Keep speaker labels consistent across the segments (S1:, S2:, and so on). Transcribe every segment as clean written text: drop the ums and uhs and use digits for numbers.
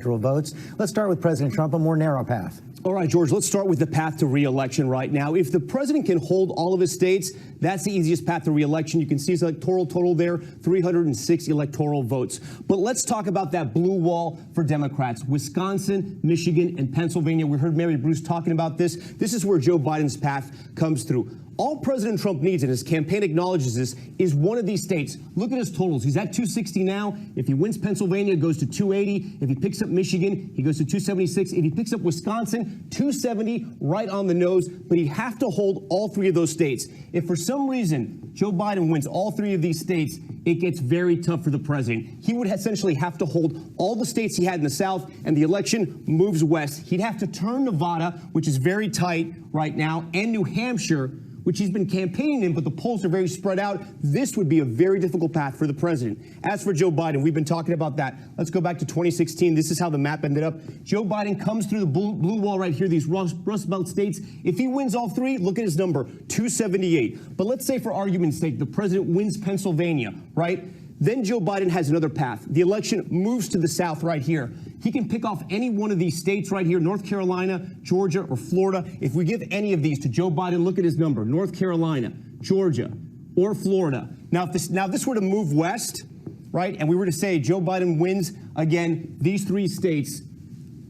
S1: electoral votes. Let's start with President Trump, a more narrow path.
S2: All right, George, let's start with the path to re-election right now. If the president can hold all of his states, that's the easiest path to re-election. You can see his electoral total there, 306 electoral votes. But let's talk about that blue wall for Democrats. Wisconsin, Michigan, and Pennsylvania. We heard Mary Bruce talking about this. This is where Joe Biden's path comes through. All President Trump needs, and his campaign acknowledges this, is one of these states. Look at his totals. He's at 260 now. If he wins Pennsylvania, it goes to 280. If he picks up Michigan, he goes to 276. If he picks up Wisconsin, 270, right on the nose. But he'd have to hold all three of those states. If for some reason Joe Biden wins all three of these states, it gets very tough for the president. He would essentially have to hold all the states he had in the South, and the election moves west. He'd have to turn Nevada, which is very tight right now, and New Hampshire, which he's been campaigning in, but the polls are very spread out. This would be a very difficult path for the president. As for Joe Biden, we've been talking about that. Let's go back to 2016. This is how the map ended up. Joe Biden comes through the blue wall right here, these Rust Belt states. If he wins all three, look at his number, 278. But let's say, for argument's sake, the president wins Pennsylvania, right? Then Joe Biden has another path. The election moves to the South right here. He can pick off any one of these states right here, North Carolina, Georgia, or Florida. If we give any of these to Joe Biden, look at his number, North Carolina, Georgia, or Florida. Now, if this were to move west, right, and we were to say Joe Biden wins, again, these three states,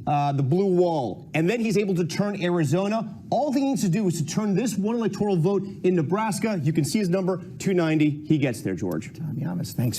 S2: the blue wall, and then he's able to turn Arizona. All he needs to do is to turn this one electoral vote in Nebraska. You can see his number, 290. He gets there, George.
S1: Tom Llamas, thanks.